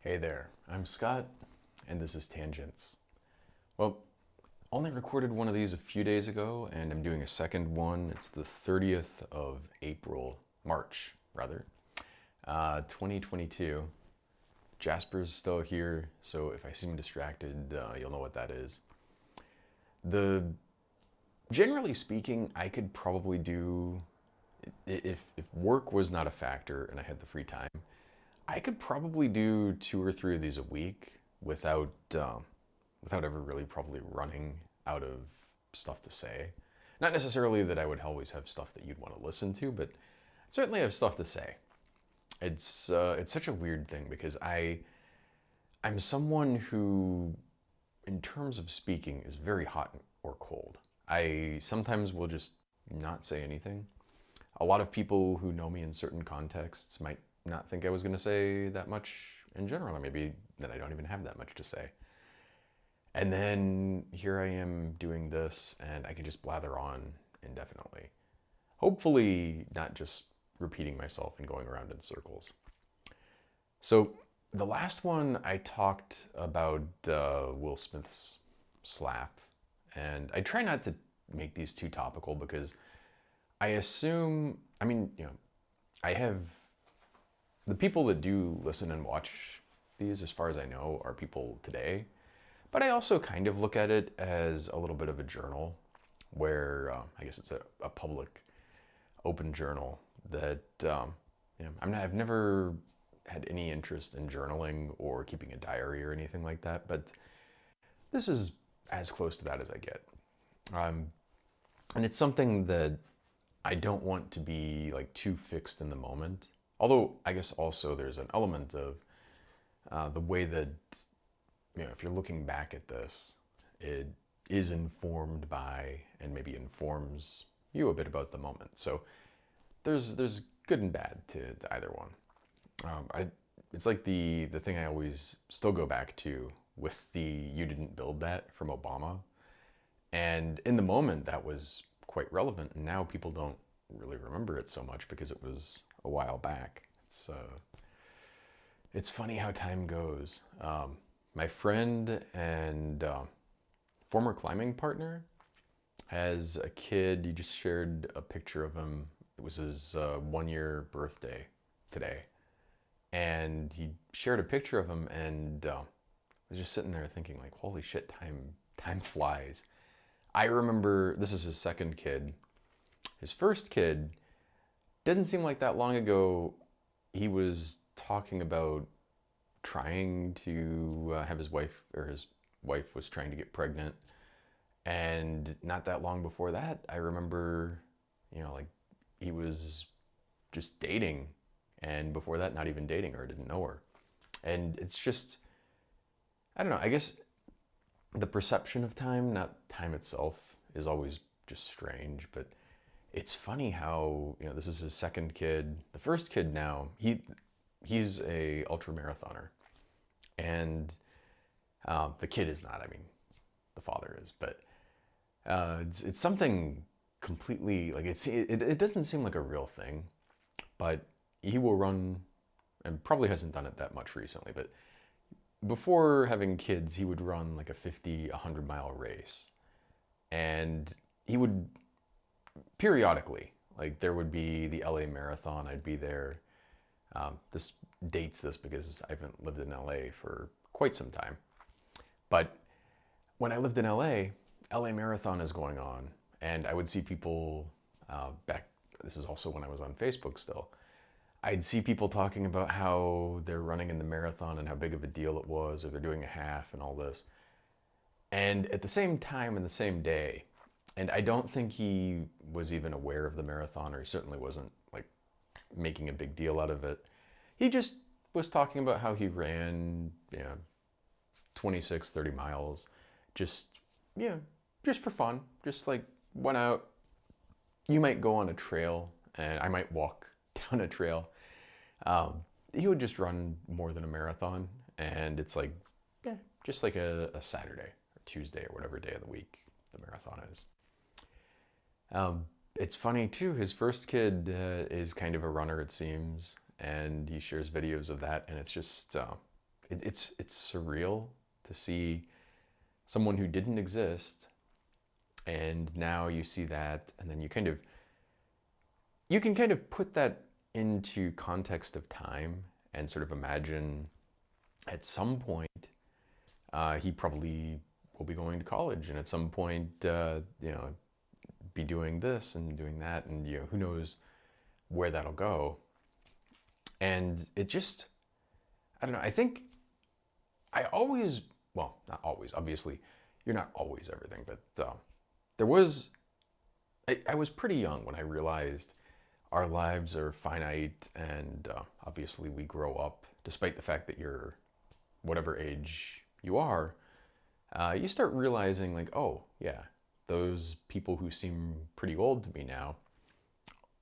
Hey there, I'm Scott, and this is Tangents. Well, only recorded one of these a few days ago, and I'm doing a second one. It's the 30th of March, rather, 2022. Jasper's still here, so if I seem distracted, you'll know what that is. The Generally speaking, I could probably do, if work was not a factor and I had the free time, I could probably do 2 or 3 of these a week without ever really probably running out of stuff to say. Not necessarily that I would always have stuff that you'd want to listen to, but I certainly have stuff to say. It's such a weird thing because I'm someone who, in terms of speaking, is very hot or cold. I sometimes will just not say anything. A lot of people who know me in certain contexts might not think I was going to say that much in general, or maybe that I don't even have that much to say. And then here I am doing this, and I can just blather on indefinitely. Hopefully, not just repeating myself and going around in circles. So, the last one I talked about Will Smith's slap, and I try not to make these too topical because I assume, I have the people that do listen and watch these, as far as I know, are people today. But I also kind of look at it as a little bit of a journal where I guess it's a public, open journal that I've never had any interest in journaling or keeping a diary or anything like that, but this is as close to that as I get. And it's something that I don't want to be like too fixed in the moment. Although I guess also there's an element of the way that, if you're looking back at this, it is informed by and maybe informs you a bit about the moment. So there's good and bad to either one. It's like the thing I always still go back to with the "you didn't build that" from Obama. And in the moment, that was quite relevant. And now people don't really remember it so much because it was a while back. It's funny how time goes. My friend and former climbing partner has a kid. He just shared a picture of him. It was his 1-year birthday today. And he shared a picture of him, and I was just sitting there thinking, like, holy shit, time flies. I remember this is his second kid. His first kid didn't seem like that long ago. He was talking about trying to have his wife was trying to get pregnant. And not that long before that, I remember, like he was just dating. And before that, not even dating her, didn't know her. And it's just, I don't know, I guess the perception of time, not time itself, is always just strange. But it's funny how, this is his second kid. The first kid now, he's a ultra marathoner. And the kid is not, the father is. But it's something completely, like, it doesn't seem like a real thing. But he will run, and probably hasn't done it that much recently, but before having kids, he would run like a 50, 100-mile race. And he would periodically, like there would be the LA Marathon, I'd be there. This dates this because I haven't lived in LA for quite some time. But when I lived in LA Marathon is going on, and I would see people this is also when I was on Facebook still, I'd see people talking about how they're running in the marathon and how big of a deal it was, or they're doing a half and all this. And at the same time, in the same day, and I don't think he was even aware of the marathon, or he certainly wasn't like making a big deal out of it. He just was talking about how he ran, 26, 30 miles, just, just for fun, just like went out. You might go on a trail, and I might walk down a trail. He would just run more than a marathon, and it's like, just like a Saturday or Tuesday or whatever day of the week the marathon is. It's funny too, his first kid is kind of a runner, it seems, and he shares videos of that, and it's just, it's surreal to see someone who didn't exist, and now you see that, and then you can kind of put that into context of time and sort of imagine at some point he probably will be going to college, and at some point be doing this and doing that, and who knows where that'll go. And it just, I don't know, I think I always, well, not always, obviously you're not always everything, but there was, I was pretty young when I realized our lives are finite, and obviously we grow up, despite the fact that you're whatever age you are, you start realizing like, oh yeah, those people who seem pretty old to me now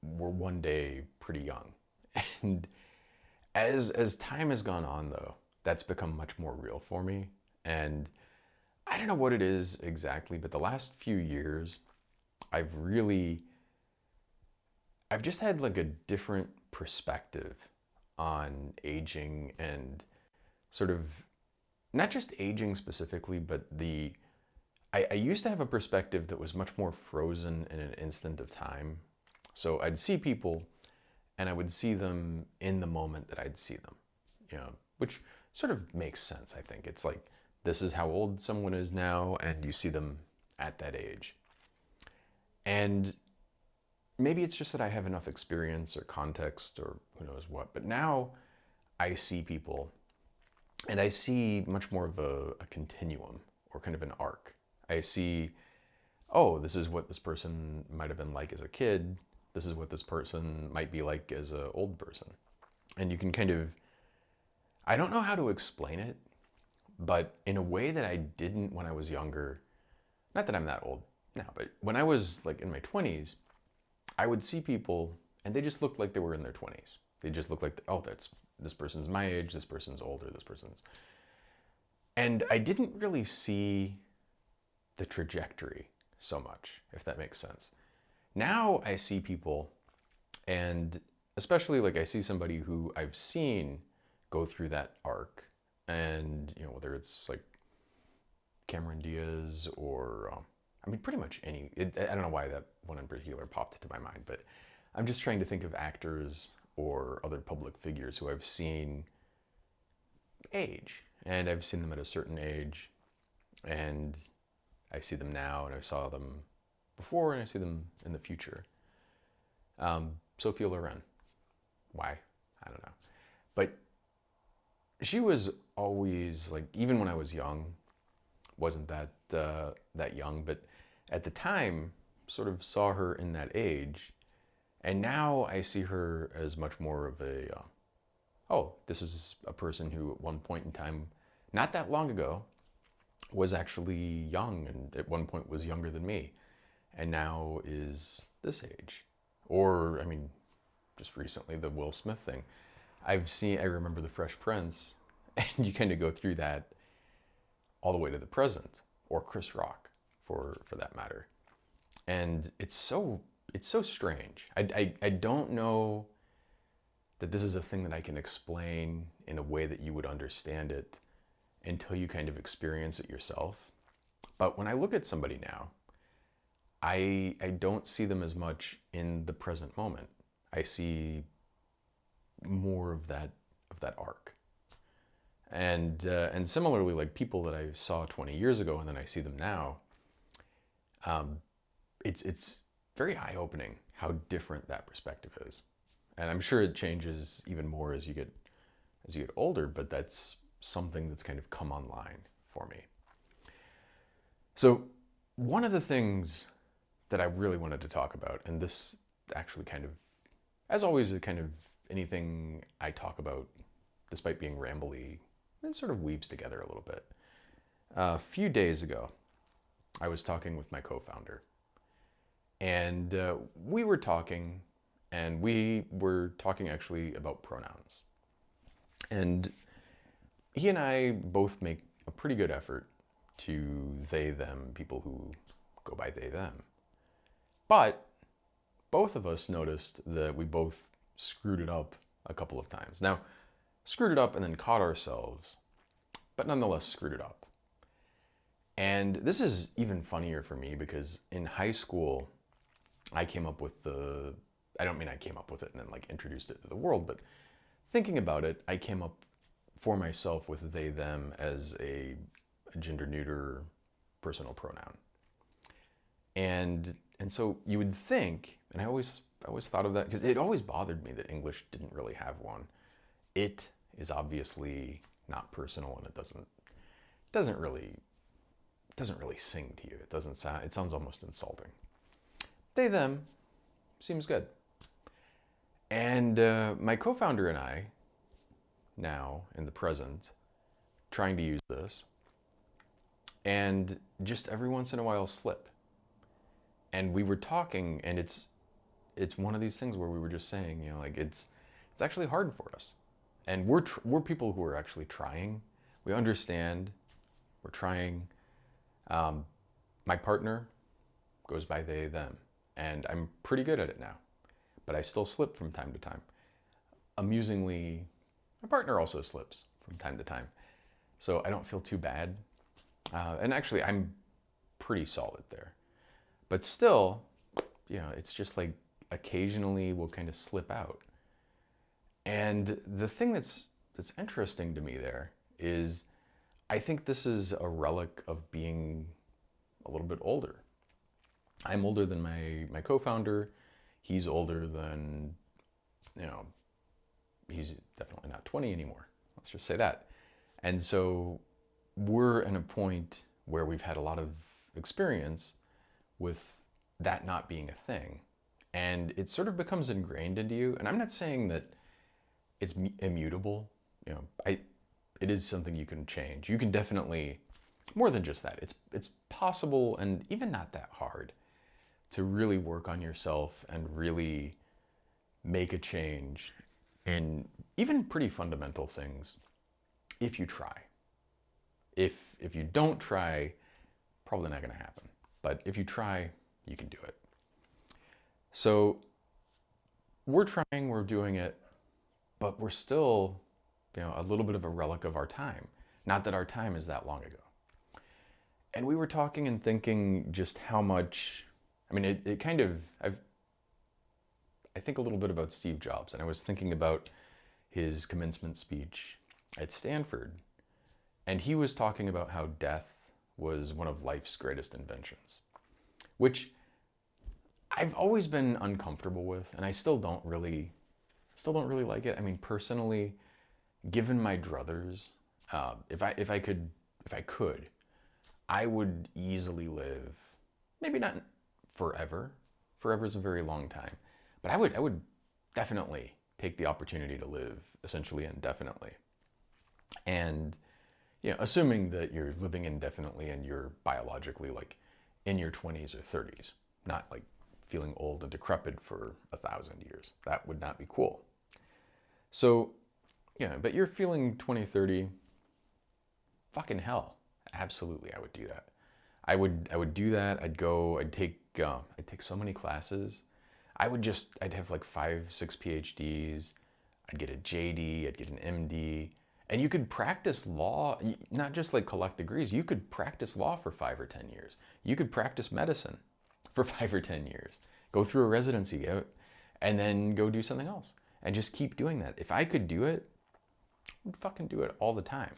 were one day pretty young. And as time has gone on though, that's become much more real for me. And I don't know what it is exactly, but the last few years, I've just had like a different perspective on aging, and sort of not just aging specifically, but I used to have a perspective that was much more frozen in an instant of time. So I'd see people and I would see them in the moment that I'd see them, which sort of makes sense, I think. It's like, this is how old someone is now, and you see them at that age. And maybe it's just that I have enough experience or context or who knows what, but now I see people and I see much more of a continuum, or kind of an arc. I see, oh, this is what this person might have been like as a kid. This is what this person might be like as an old person. And you can kind of, I don't know how to explain it, but in a way that I didn't when I was younger, not that I'm that old now, but when I was like in my 20s, I would see people and they just looked like they were in their 20s. They just looked like, oh, this person's my age, this person's older, this person's. And I didn't really see the trajectory so much, if that makes sense. Now I see people, and especially like I see somebody who I've seen go through that arc, and whether it's like Cameron Diaz or I mean pretty much any, I don't know why that one in particular popped into my mind, but I'm just trying to think of actors or other public figures who I've seen age, and I've seen them at a certain age, and I see them now, and I saw them before, and I see them in the future. Sophia Loren. Why? I don't know. But she was always like, even when I was young, wasn't that young, but at the time, sort of saw her in that age, and now I see her as much more of a, oh, this is a person who at one point in time, not that long ago, was actually young, and at one point was younger than me, and now is this age. Or, I mean, just recently, the Will Smith thing. I remember The Fresh Prince, and you kind of go through that all the way to the present, or Chris Rock, for that matter. And it's so strange. I don't know that this is a thing that I can explain in a way that you would understand it until you kind of experience it yourself. But when I look at somebody now, I don't see them as much in the present moment. I see more of that arc. And similarly, like people that I saw 20 years ago and then I see them now, it's very eye-opening how different that perspective is. And I'm sure it changes even more as you get older, but that's something that's kind of come online for me. So one of the things that I really wanted to talk about, and this actually kind of, as always, kind of anything I talk about, despite being rambly, it sort of weaves together a little bit. A few days ago, I was talking with my co-founder, and we were talking actually about pronouns. And he and I both make a pretty good effort to they, them, people who go by they, them. But both of us noticed that we both screwed it up a couple of times. Now, screwed it up and then caught ourselves but nonetheless screwed it up. And this is even funnier for me because in high school, I came up with I don't mean I came up with it and then like introduced it to the world, but thinking about it, I came up for myself with they, them as a gender neuter personal pronoun. And so you would think, and I always thought of that because it always bothered me that English didn't really have one. It is obviously not personal, and it doesn't really sing to you. It sounds almost insulting. They, them seems good. And my co-founder and I, now in the present, trying to use this, and just every once in a while slip. And we were talking, and it's one of these things where we were just saying, you know, like it's actually hard for us, and we're people who are actually trying. We understand. We're trying. My partner goes by they, them, and I'm pretty good at it now, but I still slip from time to time. Amusingly, my partner also slips from time to time, so I don't feel too bad. And actually, I'm pretty solid there. But still, you know, it's just like occasionally we'll kind of slip out. And the thing that's interesting to me there is I think this is a relic of being a little bit older. I'm older than my co-founder. He's older than, you know, he's definitely not 20 anymore. Let's just say that. And so we're in a point where we've had a lot of experience with that not being a thing. And it sort of becomes ingrained into you. And I'm not saying that it's immutable. You know, it is something you can change. You can definitely, more than just that, it's possible and even not that hard to really work on yourself and really make a change in even pretty fundamental things if you try. If you don't try, probably not going to happen. But if you try, you can do it. So we're trying, we're doing it, but we're still, you know, a little bit of a relic of our time. Not that our time is that long ago. And we were talking and thinking just how much, I mean, it kind of, I think a little bit about Steve Jobs, and I was thinking about his commencement speech at Stanford. And he was talking about how death was one of life's greatest inventions, which I've always been uncomfortable with, and I still don't really like it. I mean, personally, given my druthers, if I could, I would easily live, maybe not forever. Forever is a very long time, but I would definitely take the opportunity to live essentially indefinitely. And you know, assuming that you're living indefinitely and you're biologically like in your 20s or 30s, not like feeling old and decrepit for 1,000 years. That would not be cool. So, yeah, but you're feeling 20, 30, fucking hell. Absolutely, I would do that. I would do that. I'd take so many classes. I'd have like 5, 6 PhDs. I'd get a JD, I'd get an MD. And you could practice law, not just like collect degrees. You could practice law for 5 or 10 years. You could practice medicine for 5 or 10 years. Go through a residency, and then go do something else. And just keep doing that. If I could do it, I'd fucking do it all the time.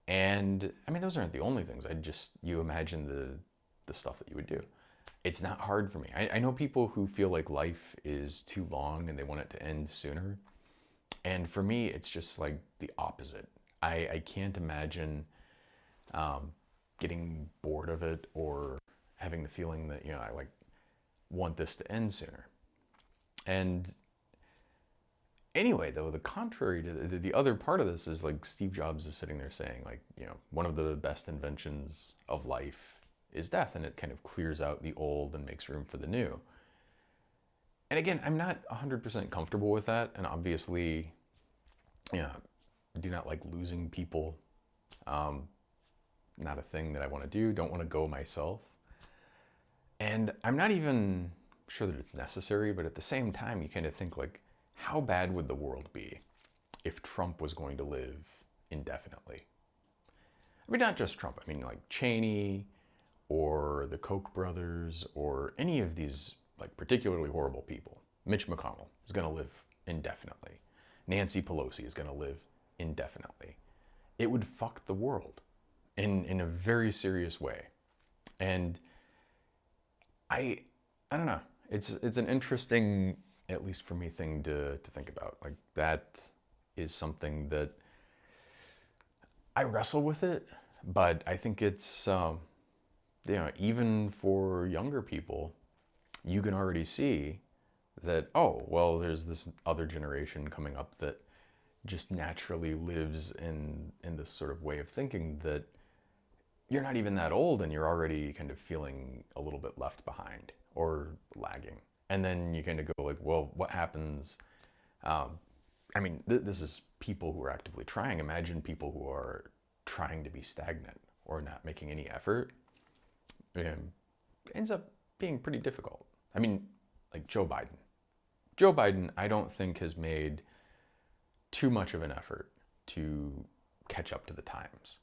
And I mean, those aren't the only things. You imagine the stuff that you would do. It's not hard for me. I know people who feel like life is too long and they want it to end sooner. And for me, it's just like the opposite. I can't imagine getting bored of it or having the feeling that, you know, I like want this to end sooner. And anyway, though, the contrary to the other part of this is like Steve Jobs is sitting there saying like, you know, one of the best inventions of life is death, and it kind of clears out the old and makes room for the new. And again, I'm not 100% comfortable with that, and obviously, you know, I do not like losing people. Not a thing that I want to do, don't want to go myself. And I'm not even sure that it's necessary, but at the same time, you kind of think like, how bad would the world be if Trump was going to live indefinitely? I mean, not just Trump. I mean, like Cheney or the Koch brothers or any of these like particularly horrible people. Mitch McConnell is going to live indefinitely. Nancy Pelosi is going to live indefinitely. It would fuck the world in a very serious way. And I don't know. It's an interesting, at least for me, thing to think about. Like that is something that I wrestle with it, but I think it's even for younger people, you can already see that, oh, well, there's this other generation coming up that just naturally lives in this sort of way of thinking that you're not even that old and you're already kind of feeling a little bit left behind or lagging. And then you kind of go like, well, what happens? I mean, this is people who are actively trying. Imagine people who are trying to be stagnant or not making any effort. It ends up being pretty difficult. I mean, like Joe Biden. Joe Biden, I don't think has made too much of an effort to catch up to the times.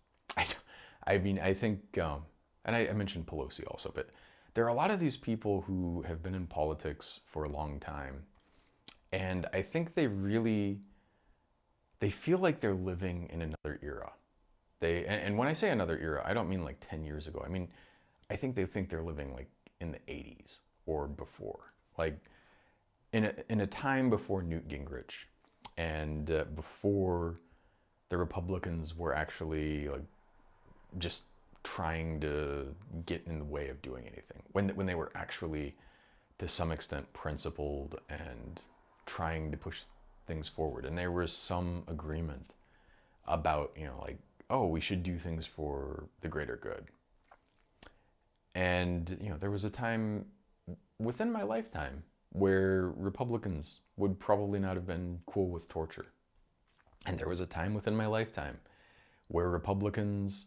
I mean, I think, and I mentioned Pelosi also, but there are a lot of these people who have been in politics for a long time, and I think they feel like they're living in another era. And when I say another era, I don't mean like 10 years ago. I mean, I think they think they're living like in the 80s or before, like in a time before Newt Gingrich and before the Republicans were actually like just trying to get in the way of doing anything, when they were actually to some extent principled and trying to push things forward, and there was some agreement about, like, oh, we should do things for the greater good. And there was a time within my lifetime where Republicans would probably not have been cool with torture, and there was a time within my lifetime where Republicans,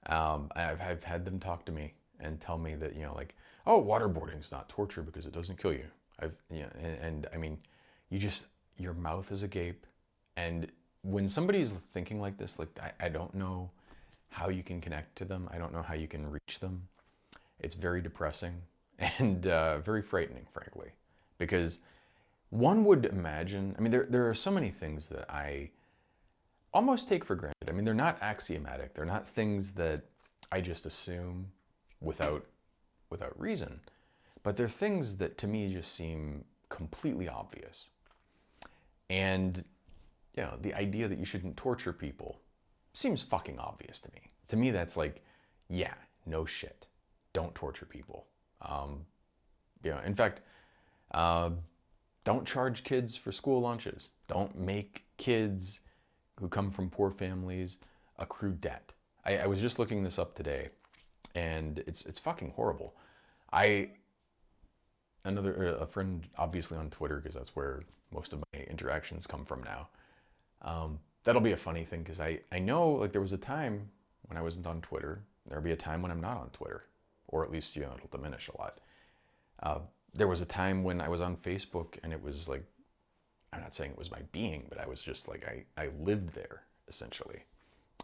I've had them talk to me and tell me that, like, oh, waterboarding is not torture because it doesn't kill you. And I mean, your mouth is agape. And when somebody's thinking like this, like, I don't know how you can connect to them. I don't know how you can reach them. It's very depressing and very frightening, frankly, because one would imagine, I mean, there are so many things that I almost take for granted. I mean, they're not axiomatic. They're not things that I just assume without reason. But they're things that to me just seem completely obvious. And, the idea that you shouldn't torture people seems fucking obvious to me. To me, that's like, yeah, no shit. Don't torture people. In fact, don't charge kids for school lunches. Don't make kids who come from poor families accrue debt. I was just looking this up today, and it's fucking horrible. A friend, obviously on Twitter, because that's where most of my interactions come from now. That'll be a funny thing, because I know, like, there was a time when I wasn't on Twitter. There'll be a time when I'm not on Twitter, or at least, it'll diminish a lot. There was a time when I was on Facebook, and it was like, I'm not saying it was my being, but I was just like, I lived there, essentially.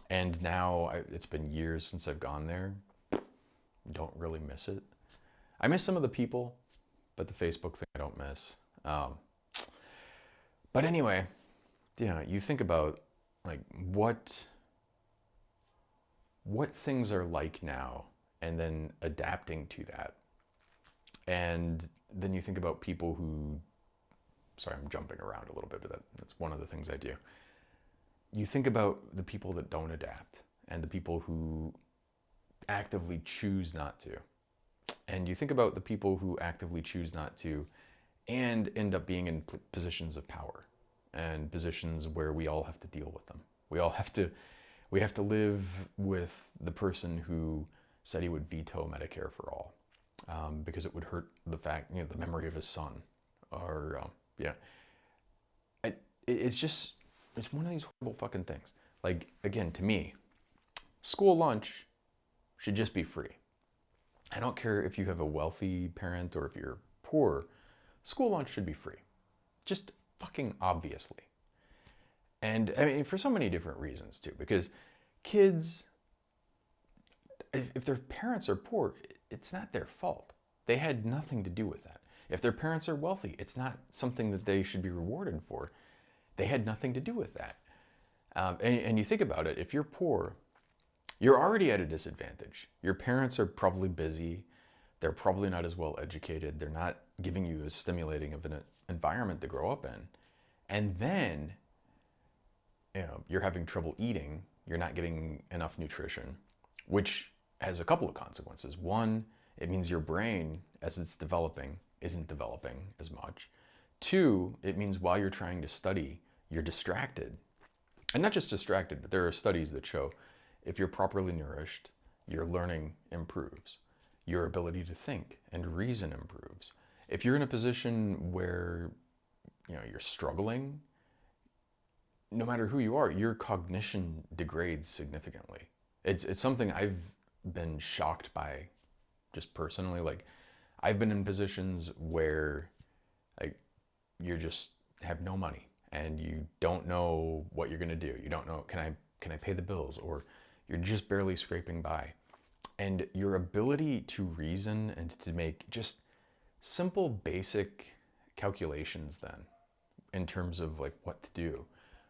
And now it's been years since I've gone there. Don't really miss it. I miss some of the people, but the Facebook thing I don't miss. But anyway, you think about like what things are like now, and then adapting to that. And then you think about people who, sorry, I'm jumping around a little bit, but that's one of the things I do. You think about the people that don't adapt and the people who actively choose not to. And you think about the people who actively choose not to and end up being in positions of power and positions where we all have to deal with them. We have to live with the person who said he would veto Medicare for all because it would hurt the memory of his son. Or, it's one of these horrible fucking things. Like, again, to me, school lunch should just be free. I don't care if you have a wealthy parent or if you're poor, school lunch should be free. Just fucking obviously. And I mean, for so many different reasons too, because kids if their parents are poor, it's not their fault. They had nothing to do with that. If their parents are wealthy, it's not something that they should be rewarded for. They had nothing to do with that. And you think about it, if you're poor, you're already at a disadvantage. Your parents are probably busy. They're probably not as well educated. They're not giving you as stimulating of an environment to grow up in. And then, you're having trouble eating. You're not getting enough nutrition, which has a couple of consequences. One, it means your brain, as it's developing, isn't developing as much. Two, it means while you're trying to study, you're distracted. And not just distracted, but there are studies that show if you're properly nourished, your learning improves. Your ability to think and reason improves. If you're in a position where you're struggling, no matter who you are, your cognition degrades significantly. It's something I've been shocked by just personally. Like, I've been in positions where like you just have no money and you don't know what you're gonna do. You don't know, can I pay the bills? Or you're just barely scraping by. And your ability to reason and to make just simple basic calculations then in terms of like what to do,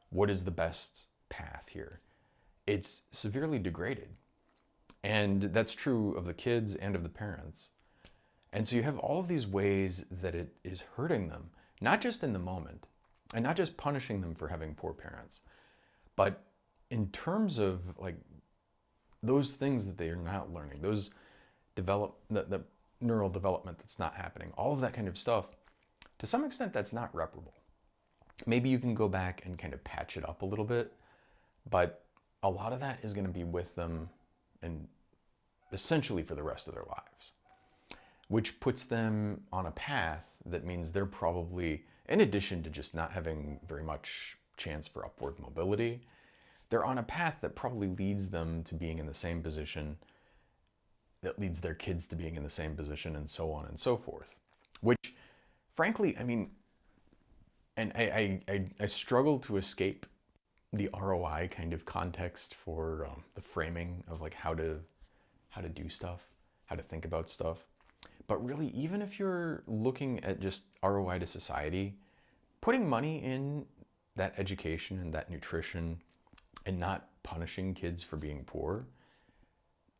what is the best path here, it's severely degraded. And that's true of the kids and of the parents. And so you have all of these ways that it is hurting them, not just in the moment, and not just punishing them for having poor parents, but in terms of like those things that they are not learning, those the neural development that's not happening, all of that kind of stuff, to some extent that's not reparable. Maybe you can go back and kind of patch it up a little bit, but a lot of that is going to be with them and essentially for the rest of their lives, which puts them on a path that means they're probably, in addition to just not having very much chance for upward mobility, they're on a path that probably leads them to being in the same position, that leads their kids to being in the same position, and so on and so forth. Which, frankly, I mean, and I struggle to escape the ROI kind of context for the framing of like how to do stuff, how to think about stuff. But really, even if you're looking at just ROI to society, putting money in that education and that nutrition and not punishing kids for being poor,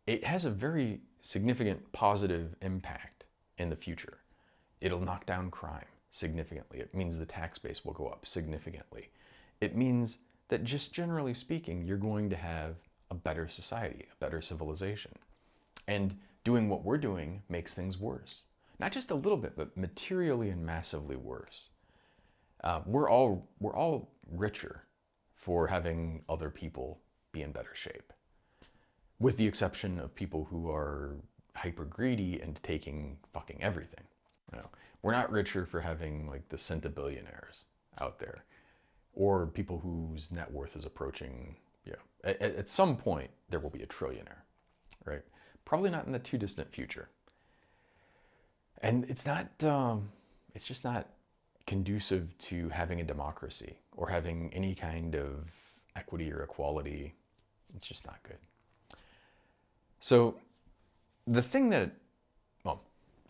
it has a very significant positive impact in the future. It'll knock down crime significantly. It means the tax base will go up significantly. It means that just generally speaking, you're going to have a better society, a better civilization. And doing what we're doing makes things worse. Not just a little bit, but materially and massively worse. We're all richer for having other people be in better shape, with the exception of people who are hyper greedy and taking fucking everything. We're not richer for having like the centibillionaires out there, or people whose net worth is approaching, at some point there will be a trillionaire, right? Probably not in the too distant future. And it's just not conducive to having a democracy or having any kind of equity or equality. It's just not good. So the thing that, well,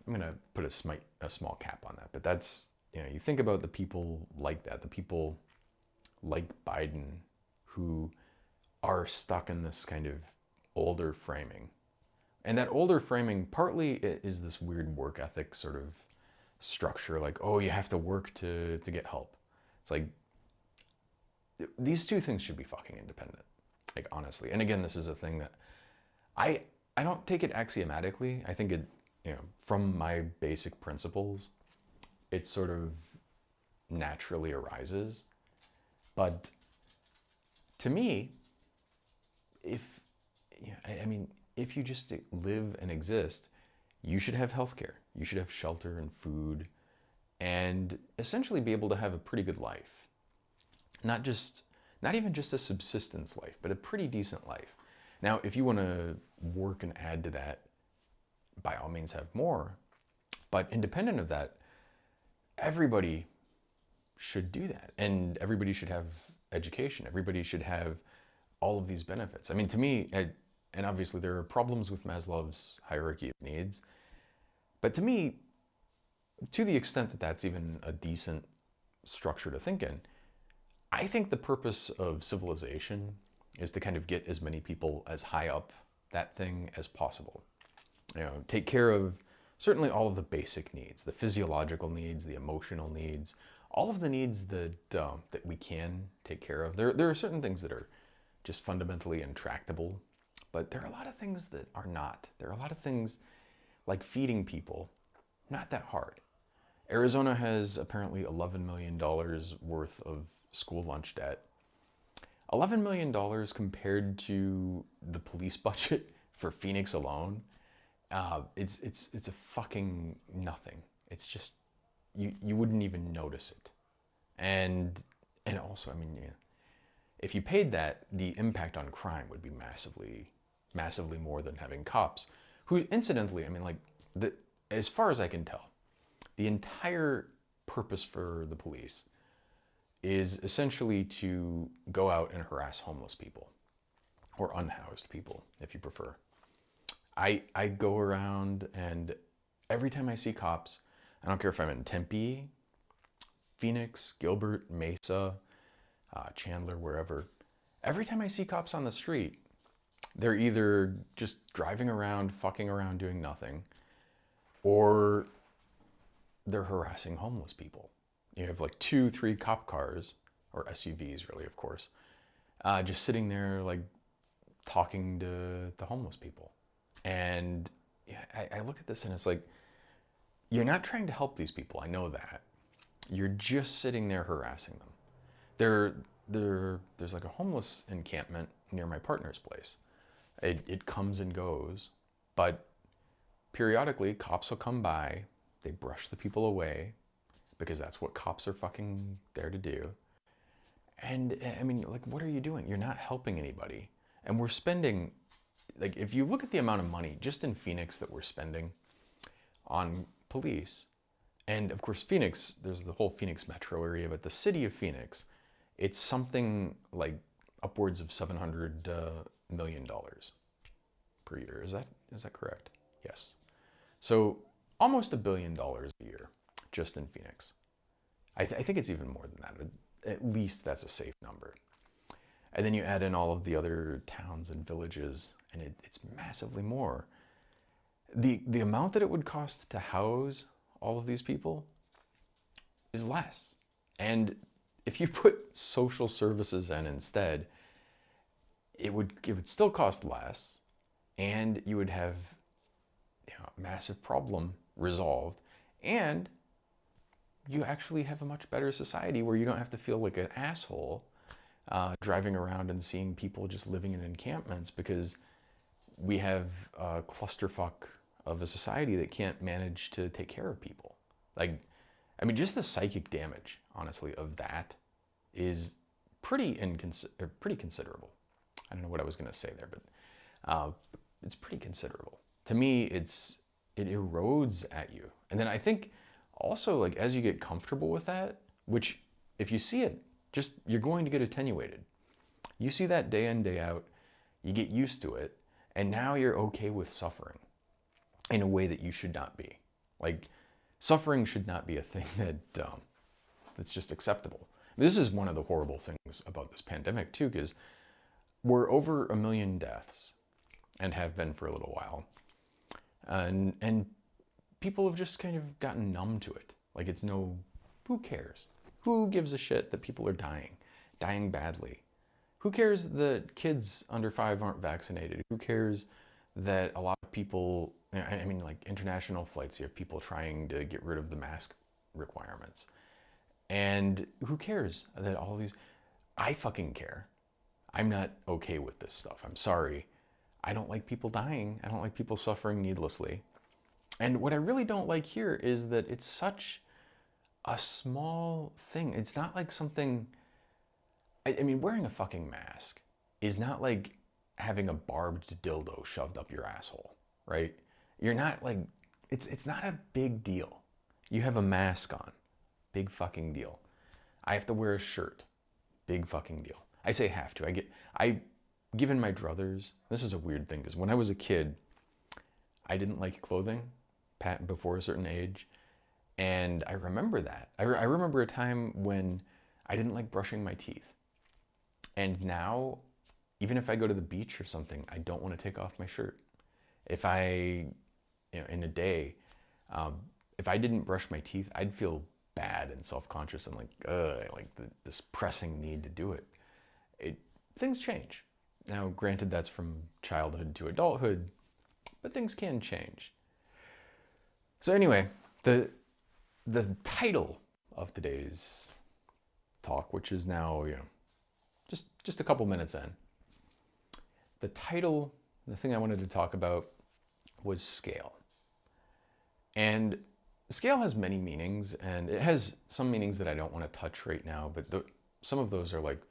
I'm going to put a small cap on that, but that's, you think about the people like that, the people like Biden who are stuck in this kind of older framing. And that older framing partly is this weird work ethic sort of structure, like, oh, you have to work to get help. It's like, these two things should be fucking independent, like, honestly. And again, this is a thing that I don't take it axiomatically. I think it, from my basic principles, it sort of naturally arises. But to me, if you just live and exist, you should have healthcare. You should have shelter and food, and essentially be able to have a pretty good life. Not even just a subsistence life, but a pretty decent life. Now, if you want to work and add to that, by all means have more. But independent of that, everybody should do that. And everybody should have education. Everybody should have all of these benefits. I mean, to me, And obviously there are problems with Maslow's hierarchy of needs. But to me, to the extent that that's even a decent structure to think in, I think the purpose of civilization is to kind of get as many people as high up that thing as possible. Take care of certainly all of the basic needs, the physiological needs, the emotional needs, all of the needs that we can take care of. There are certain things that are just fundamentally intractable, but there are a lot of things that are not. There are a lot of things like feeding people, not that hard. Arizona has apparently $11 million worth of school lunch debt. $11 million compared to the police budget for Phoenix alone, it's a fucking nothing. It's just, you wouldn't even notice it. And also, I mean, yeah, if you paid that, the impact on crime would be massively more than having cops who, incidentally, I mean, like, as far as I can tell, the entire purpose for the police is essentially to go out and harass homeless people or unhoused people, if you prefer. I go around, and every time I see cops, I don't care if I'm in Tempe, Phoenix, Gilbert, Mesa, Chandler, wherever, every time I see cops on the street, they're either just driving around, fucking around, doing nothing, or they're harassing homeless people. You have like 2-3 cop cars, or SUVs really, of course, just sitting there like talking to the homeless people. And yeah, I look at this and it's like, you're not trying to help these people, I know that. You're just sitting there harassing them. There's like a homeless encampment near my partner's place. It comes and goes, but periodically cops will come by, they brush the people away, because that's what cops are fucking there to do. And I mean, like, what are you doing? You're not helping anybody. And we're spending, like, if you look at the amount of money just in Phoenix that we're spending on police, and of course Phoenix, there's the whole Phoenix metro area, but the city of Phoenix, it's something like upwards of $700 million per year. Is that correct? Yes. So almost $1 billion a year just in Phoenix. I think it's even more than that, but at least that's a safe number. And then you add in all of the other towns and villages, and it's massively more. The amount that it would cost to house all of these people is less. And if you put social services in instead, it would still cost less, and you would have, a massive problem resolved, and you actually have a much better society where you don't have to feel like an asshole driving around and seeing people just living in encampments because we have a clusterfuck of a society that can't manage to take care of people. Like, I mean, just the psychic damage, honestly, of that is pretty considerable. I don't know what I was going to say there, but it's pretty considerable. To me, it erodes at you. And then I think also, like, as you get comfortable with that, which if you see it, you're going to get attenuated. You see that day in, day out, you get used to it, and now you're okay with suffering in a way that you should not be. Like, suffering should not be a thing that's just acceptable. This is one of the horrible things about this pandemic too, because we're over 1 million deaths and have been for a little while. And people have just kind of gotten numb to it. Like, who cares? Who gives a shit that people are dying badly? Who cares that kids under 5 aren't vaccinated? Who cares that a lot of people, I mean, like international flights, you have people trying to get rid of the mask requirements. And who cares that all these, I fucking care. I'm not okay with this stuff. I'm sorry. I don't like people dying. I don't like people suffering needlessly. And what I really don't like here is that it's such a small thing. It's not like something, I mean, wearing a fucking mask is not like having a barbed dildo shoved up your asshole, right? You're not like, it's not a big deal. You have a mask on, big fucking deal. I have to wear a shirt, big fucking deal. I say have to. given my druthers, this is a weird thing because when I was a kid, I didn't like clothing before a certain age. And I remember that. I remember a time when I didn't like brushing my teeth. And now, even if I go to the beach or something, I don't want to take off my shirt. If I, in a day, um, if I didn't brush my teeth, I'd feel bad and self-conscious and like, this pressing need to do it. Things change. Now, granted, that's from childhood to adulthood, but things can change. So anyway, the title of today's talk, which is now, just a couple minutes in, the title, the thing I wanted to talk about was scale. And scale has many meanings, and it has some meanings that I don't want to touch right now, but some of those are like,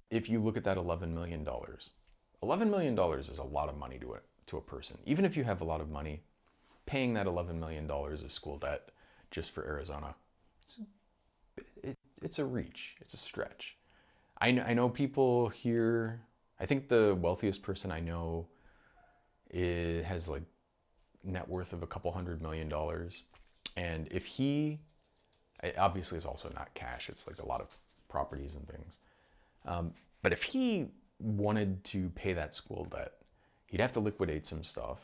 if you look at that $11 million, $11 million is a lot of money to a person. Even if you have a lot of money, paying that $11 million of school debt just for Arizona, it's a reach, it's a stretch. I know people here, I think the wealthiest person I know has like net worth of a couple $100 million. And if it obviously is also not cash, it's like a lot of properties and things. But if he wanted to pay that school debt, he'd have to liquidate some stuff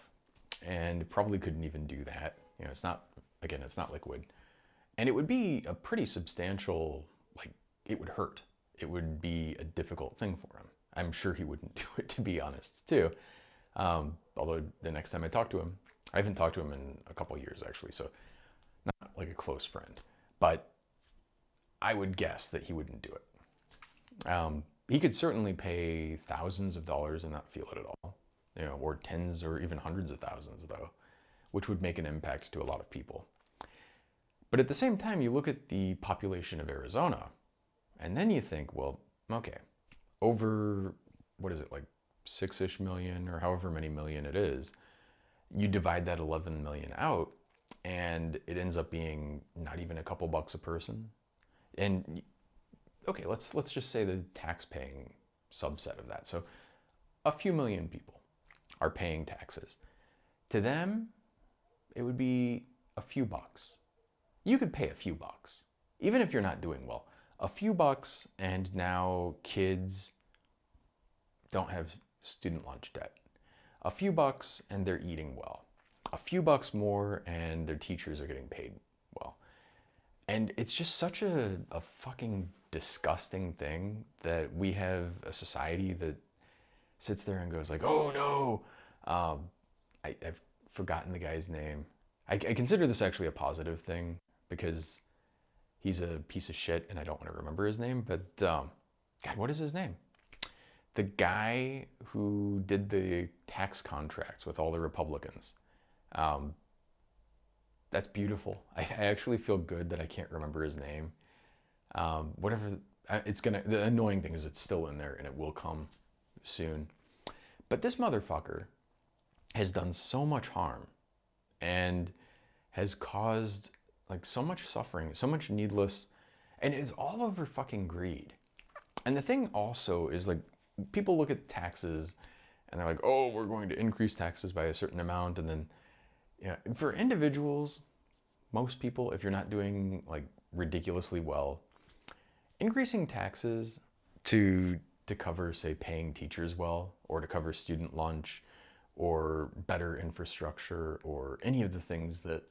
and probably couldn't even do that. It's not liquid. And it would be a pretty substantial, it would hurt. It would be a difficult thing for him. I'm sure he wouldn't do it, to be honest, too. Although the next time I talk to him, I haven't talked to him in a couple years actually, so not like a close friend, but I would guess that he wouldn't do it. He could certainly pay thousands of dollars and not feel it at all, or tens or even hundreds of thousands though, which would make an impact to a lot of people. But at the same time, you look at the population of Arizona, and then you think, well, okay, over, what is it, like 6-ish million or however many million it is, you divide that 11 million out, and it ends up being not even a couple bucks a person. And okay, let's just say the tax-paying subset of that. So a few million people are paying taxes. To them, it would be a few bucks. You could pay a few bucks, even if you're not doing well. A few bucks, and now kids don't have student lunch debt. A few bucks, and they're eating well. A few bucks more, and their teachers are getting paid well. And it's just such a fucking disgusting thing that we have a society that sits there and goes like, oh no, I've forgotten the guy's name. I consider this actually a positive thing because he's a piece of shit and I don't want to remember his name, but God, what is his name? The guy who did the tax contracts with all the Republicans. That's beautiful. I actually feel good that I can't remember his name. The annoying thing is it's still in there and it will come soon. But this motherfucker has done so much harm and has caused like so much suffering, so much needless, and it's all over fucking greed. And the thing also is like, people look at taxes and they're like, oh, we're going to increase taxes by a certain amount. And then, for individuals, most people, if you're not doing like ridiculously well, increasing taxes to cover, say, paying teachers well, or to cover student lunch, or better infrastructure, or any of the things that,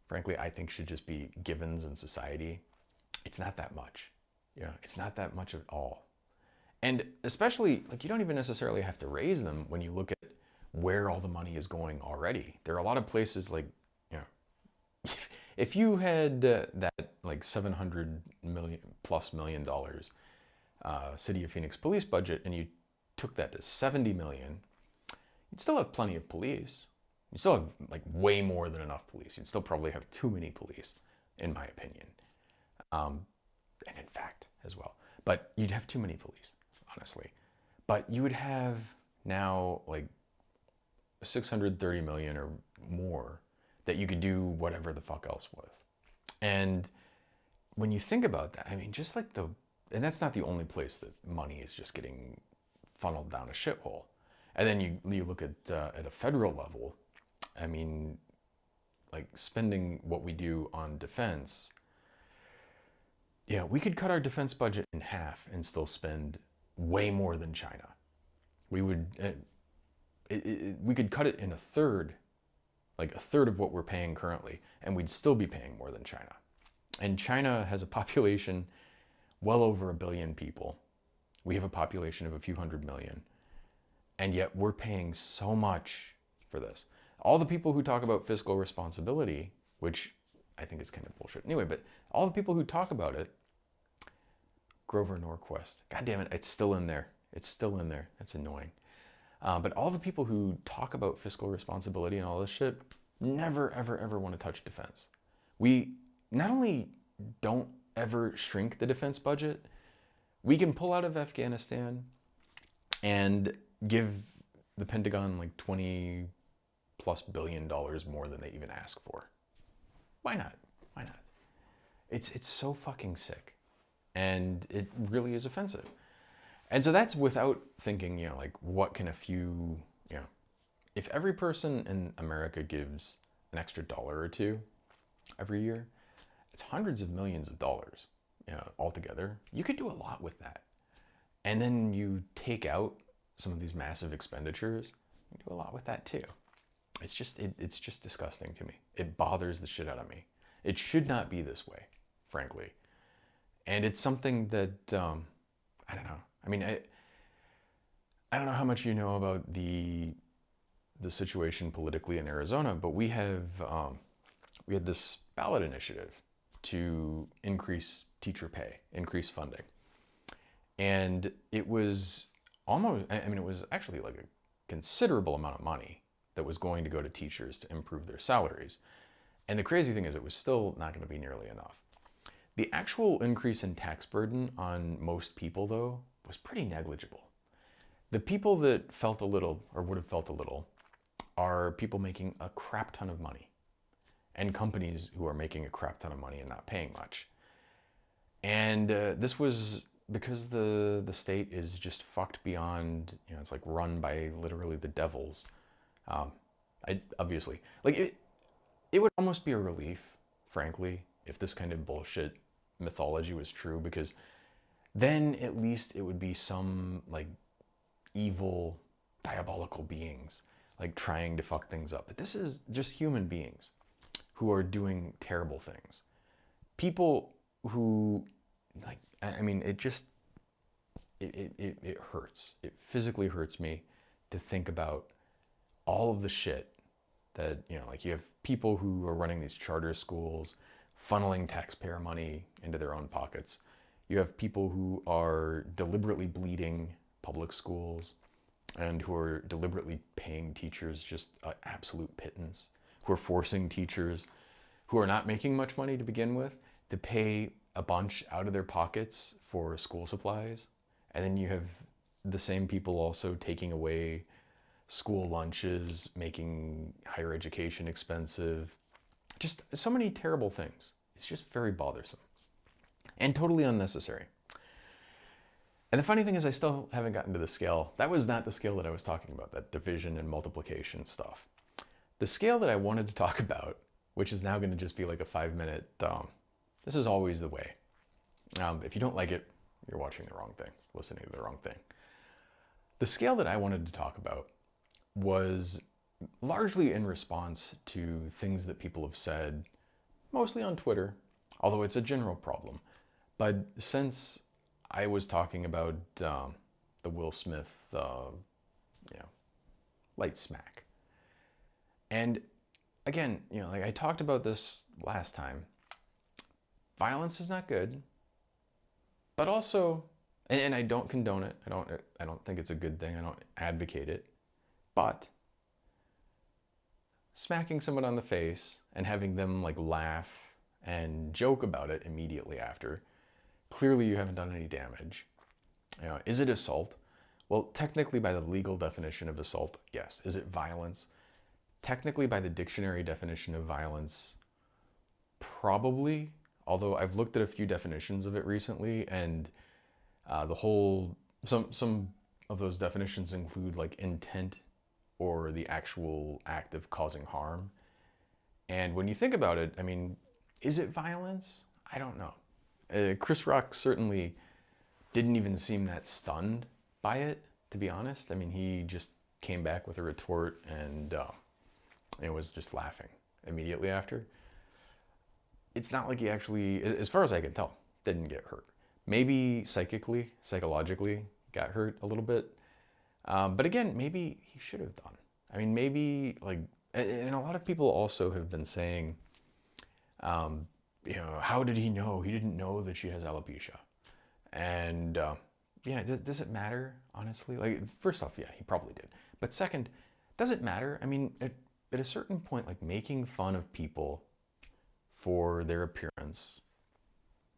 frankly, I think should just be givens in society, it's not that much. It's not that much at all. And especially, like, you don't even necessarily have to raise them when you look at where all the money is going already. There are a lot of places like, if you had that like $700 million+ City of Phoenix police budget and you took that to 70 million, you'd still have plenty of police. You'd still have like way more than enough police. You'd still probably have too many police, in my opinion. And in fact, as well. But you'd have too many police, honestly. But you would have now like 630 million or more that you could do whatever the fuck else with. And when you think about that, I mean, just like and that's not the only place that money is just getting funneled down a shithole. And then you look at a federal level. I mean, like spending what we do on defense. Yeah, we could cut our defense budget in half and still spend way more than China. We would, we could cut it in a third, like a third of what we're paying currently, and we'd still be paying more than China. And China has a population well over 1 billion people. We have a population of a few hundred million. And yet we're paying so much for this. All the people who talk about fiscal responsibility, which I think is kind of bullshit anyway, but all the people who talk about it, Grover Norquist, God damn it, it's still in there. It's still in there. That's annoying. But all the people who talk about fiscal responsibility and all this shit never, ever, ever want to touch defense. We not only don't ever shrink the defense budget, we can pull out of Afghanistan and give the Pentagon like $20+ billion more than they even ask for. Why not? Why not? It's so fucking sick. And it really is offensive. And so that's without thinking, you know, like what can a few, you know, if every person in America gives an extra dollar or two every year, it's hundreds of millions of dollars, you know, altogether. You could do a lot with that. And then you take out some of these massive expenditures, you do a lot with that too. It's just disgusting to me. It bothers the shit out of me. It should not be this way, frankly. And it's something that, I don't know. I mean, I don't know how much you know about the situation politically in Arizona, but we had this ballot initiative to increase teacher pay, increase funding. And it was almost, I mean, it was actually like a considerable amount of money that was going to go to teachers to improve their salaries. And the crazy thing is it was still not going to be nearly enough. The actual increase in tax burden on most people, though, was pretty negligible. The people that felt a little, or would have felt a little, are people making a crap ton of money and companies who are making a crap ton of money and not paying much. And this was because the state is just fucked beyond, you know, it's like run by literally the devils. Obviously, like it would almost be a relief, frankly, if this kind of bullshit mythology was true, because then at least it would be some like evil, diabolical beings like trying to fuck things up. But this is just human beings who are doing terrible things. People who, like, I mean, it hurts. It physically hurts me to think about all of the shit that, you know, like you have people who are running these charter schools, funneling taxpayer money into their own pockets. You have people who are deliberately bleeding public schools and who are deliberately paying teachers just absolute pittance, who are forcing teachers who are not making much money to begin with to pay a bunch out of their pockets for school supplies. And then you have the same people also taking away school lunches, making higher education expensive. Just so many terrible things. It's just very bothersome and totally unnecessary. And the funny thing is I still haven't gotten to the scale. That was not the scale that I was talking about, that division and multiplication stuff. The scale that I wanted to talk about, which is now going to just be like a 5-minute, this is always the way. If you don't like it, you're watching the wrong thing, listening to the wrong thing. The scale that I wanted to talk about was largely in response to things that people have said, mostly on Twitter, although it's a general problem. But since I was talking about the Will Smith, light smack. And again, you know, like I talked about this last time, violence is not good, but also, and I don't condone it. I don't think it's a good thing. I don't advocate it. But smacking someone on the face and having them like laugh and joke about it immediately after, clearly you haven't done any damage. You know, is it assault? Well, technically by the legal definition of assault, yes. Is it violence? Technically by the dictionary definition of violence, probably. Although I've looked at a few definitions of it recently, and some of those definitions include like intent or the actual act of causing harm. And when you think about it, I mean, is it violence? I don't know. Chris Rock certainly didn't even seem that stunned by it, to be honest. I mean, he just came back with a retort and it was just laughing immediately after. It's not like he actually, as far as I can tell, didn't get hurt. Maybe psychologically got hurt a little bit. But again, maybe he should have done. I mean, maybe like, and a lot of people also have been saying, how did he know? He didn't know that she has alopecia. And yeah, does it matter, honestly? Like, first off, yeah, he probably did. But second, does it matter? I mean, at a certain point, like making fun of people for their appearance,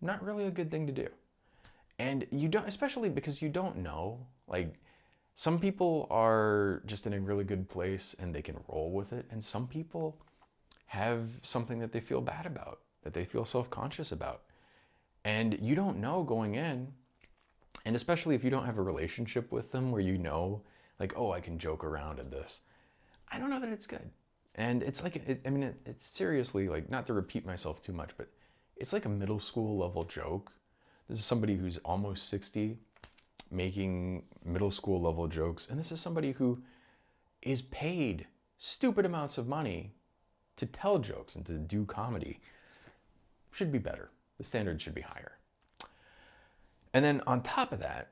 not really a good thing to do. And you don't, especially because you don't know, like some people are just in a really good place and they can roll with it. And some people have something that they feel bad about, that they feel self-conscious about. And you don't know going in, and especially if you don't have a relationship with them where you know, like, oh, I can joke around at this. I don't know that it's good. And it's like, it's seriously, like, not to repeat myself too much, but it's like a middle school level joke. This is somebody who's almost 60 making middle school level jokes. And this is somebody who is paid stupid amounts of money to tell jokes and to do comedy. Should be better. The standard should be higher. And then on top of that,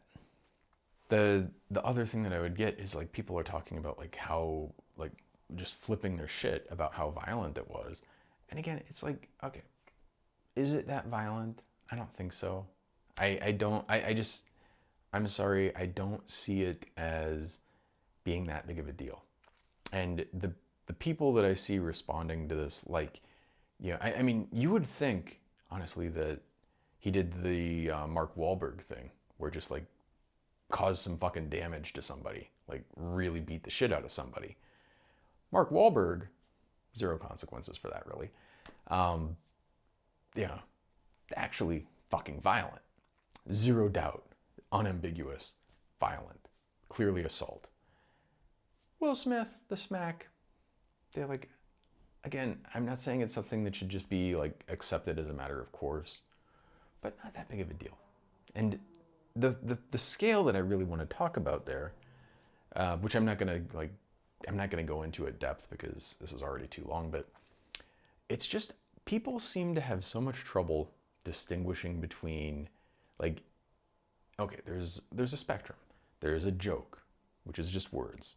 the other thing that I would get is like people are talking about like how like just flipping their shit about how violent it was. And again, it's like, okay, is it that violent? I don't think so. I'm sorry, I don't see it as being that big of a deal. And the people that I see responding to this, like, I mean, you would think, honestly, that he did the Mark Wahlberg thing, where just like caused some fucking damage to somebody, like really beat the shit out of somebody. Mark Wahlberg, zero consequences for that, really. Actually fucking violent. Zero doubt. Unambiguous. Violent. Clearly assault. Will Smith, the smack, they're like, again, I'm not saying it's something that should just be like accepted as a matter of course, but not that big of a deal. And the scale that I really want to talk about there, which I'm not gonna go into at depth because this is already too long, but it's just people seem to have so much trouble distinguishing between, like, okay, there's a spectrum. There's a joke, which is just words.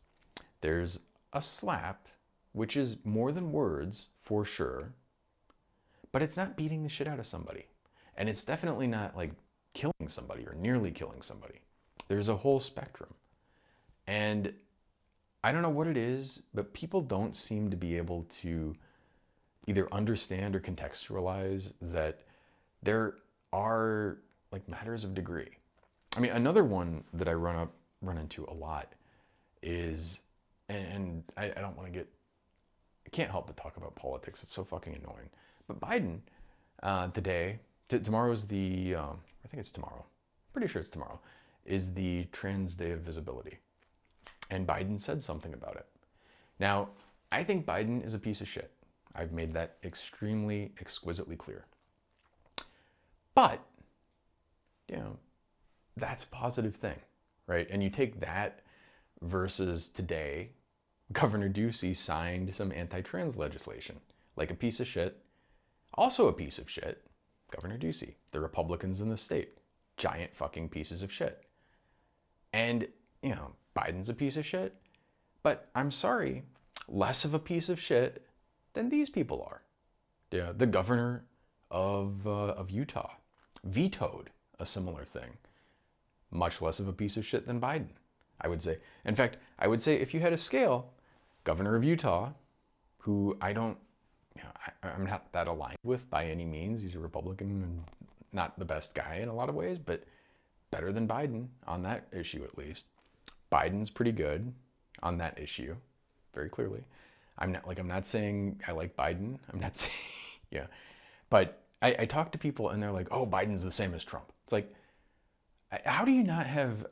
There's a slap, which is more than words for sure, but it's not beating the shit out of somebody. And it's definitely not like killing somebody or nearly killing somebody. There's a whole spectrum. And I don't know what it is, but people don't seem to be able to either understand or contextualize that there are like matters of degree. I mean, another one that I run into a lot is, and I don't want to get, I can't help but talk about politics. It's so fucking annoying. But Biden today, tomorrow is the, I think it's tomorrow, pretty sure it's tomorrow, is the Trans Day of Visibility. And Biden said something about it. Now, I think Biden is a piece of shit. I've made that extremely, exquisitely clear. But, that's a positive thing, right? And you take that versus today, Governor Ducey signed some anti-trans legislation. Like a piece of shit. Also a piece of shit, Governor Ducey. The Republicans in the state. Giant fucking pieces of shit. And, Biden's a piece of shit. But I'm sorry, less of a piece of shit than these people are. Yeah, the governor of Utah vetoed a similar thing. Much less of a piece of shit than Biden, I would say. In fact, I would say if you had a scale, governor of Utah, who I'm not that aligned with by any means. He's a Republican and not the best guy in a lot of ways, but better than Biden on that issue at least. Biden's pretty good on that issue, very clearly. I'm not saying I like Biden. I'm not saying, But I talk to people and they're like, oh, Biden's the same as Trump. It's like, how do you not have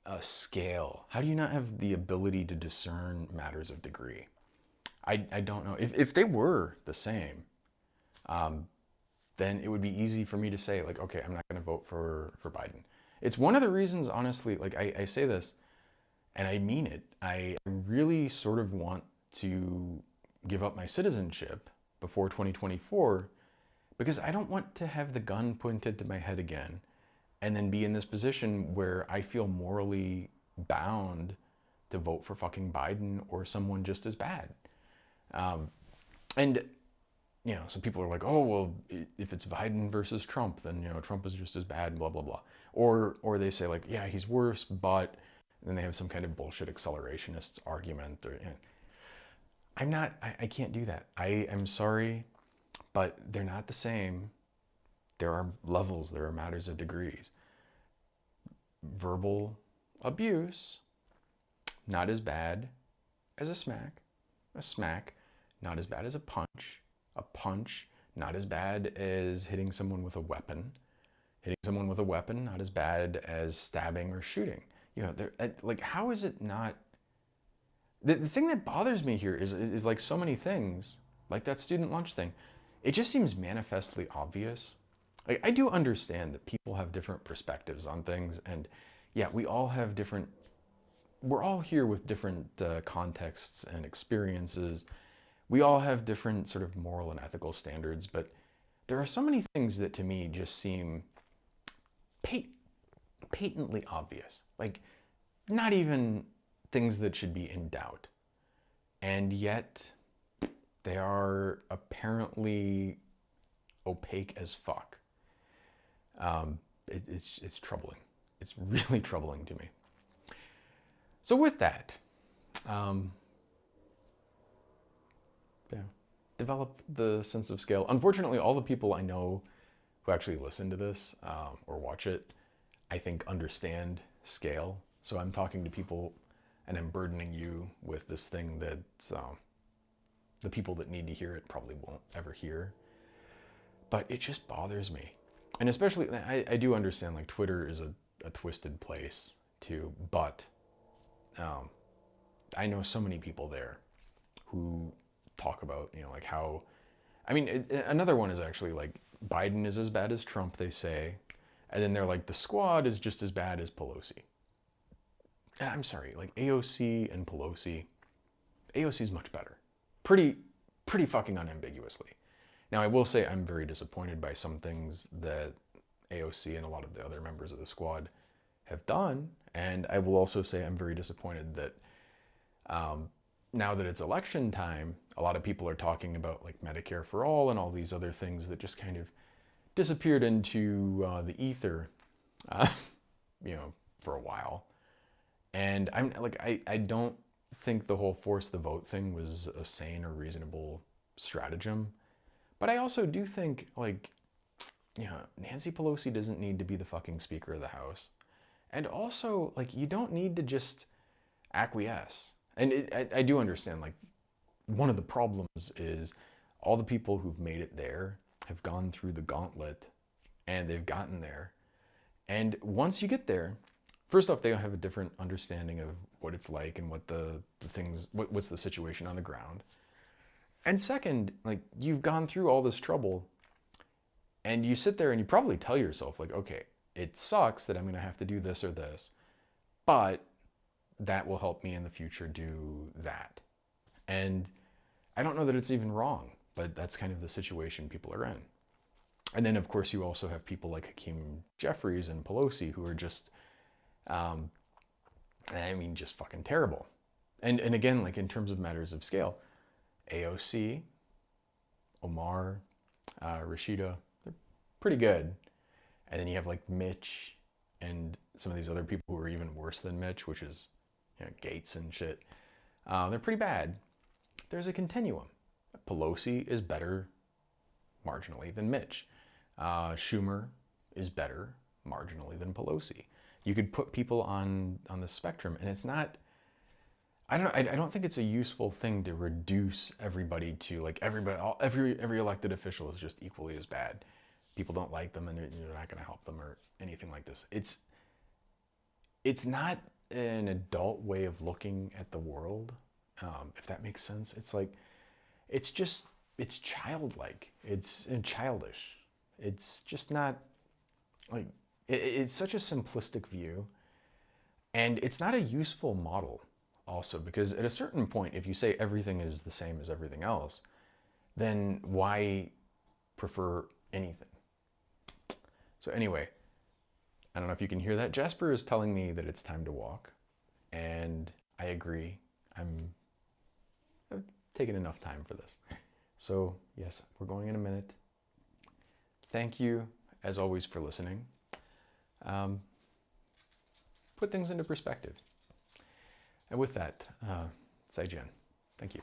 a scale? How do you not have the ability to discern matters of degree? I don't know. If they were the same, um, then it would be easy for me to say, like, okay, I'm not going to vote for Biden. It's one of the reasons, honestly, like I say this and I mean it. I really sort of want to give up my citizenship before 2024 because I don't want to have the gun pointed to my head again and then be in this position where I feel morally bound to vote for fucking Biden or someone just as bad. Um, and some people are like, oh, well, if it's Biden versus Trump, then, Trump is just as bad, blah, blah, blah. Or they say like, yeah, he's worse, but then they have some kind of bullshit accelerationist argument. Or, I can't do that. I am sorry, but they're not the same. There are levels, there are matters of degrees. Verbal abuse, not as bad as a smack. A smack, not as bad as a punch. A punch, not as bad as hitting someone with a weapon. Hitting someone with a weapon, not as bad as stabbing or shooting. Like, how is it not? The thing that bothers me here is like so many things, like that student lunch thing. It just seems manifestly obvious. Like, I do understand that people have different perspectives on things, and yeah, we all have different. We're all here with different contexts and experiences. We all have different sort of moral and ethical standards, but there are so many things that to me just seem patently obvious. Like, not even things that should be in doubt. And yet, they are apparently opaque as fuck. It's troubling. It's really troubling to me. So with that, develop the sense of scale. Unfortunately, all the people I know who actually listen to this or watch it, I think understand scale. So I'm talking to people and I'm burdening you with this thing that the people that need to hear it probably won't ever hear. But it just bothers me. And especially, I do understand, like, Twitter is a twisted place too, but I know so many people there who talk about, like how, another one is actually like, Biden is as bad as Trump, they say. And then they're like, the squad is just as bad as Pelosi. And I'm sorry, like AOC and Pelosi, AOC is much better. Pretty fucking unambiguously. Now, I will say I'm very disappointed by some things that AOC and a lot of the other members of the squad have done. And I will also say I'm very disappointed that now that it's election time, a lot of people are talking about like Medicare for all and all these other things that just kind of disappeared into the ether, for a while. And I'm like, I don't think the whole force the vote thing was a sane or reasonable stratagem. But I also do think, like, Nancy Pelosi doesn't need to be the fucking Speaker of the House. And also, like, you don't need to just acquiesce. And I do understand, like, one of the problems is all the people who've made it there have gone through the gauntlet and they've gotten there. And once you get there, first off, they have a different understanding of what it's like and what the things, what's the situation on the ground. And second, like, you've gone through all this trouble and you sit there and you probably tell yourself, like, okay, it sucks that I'm going to have to do this or this, but that will help me in the future do that. And I don't know that it's even wrong, but that's kind of the situation people are in. And then, of course, you also have people like Hakeem Jeffries and Pelosi who are just, just fucking terrible. And again, like, in terms of matters of scale, AOC, Omar, Rashida, they're pretty good. And then you have like Mitch and some of these other people who are even worse than Mitch, which is Gates and shit. They're pretty bad. There's a continuum. Pelosi is better marginally than Mitch. Schumer is better marginally than Pelosi. You could put people on the spectrum, and it's not. I don't think it's a useful thing to reduce everybody to like every elected official is just equally as bad. People don't like them, and they're not going to help them or anything like this. It's not an adult way of looking at the world, if that makes sense. It's like, it's childlike. It's childish. It's just not like, it's such a simplistic view, and it's not a useful model also, because at a certain point, if you say everything is the same as everything else, then why prefer anything? So anyway, I don't know if you can hear that. Jasper is telling me that it's time to walk, and I agree. I've taken enough time for this. So yes, we're going in a minute. Thank you, as always, for listening. Put things into perspective. And with that, Zaijian. Thank you.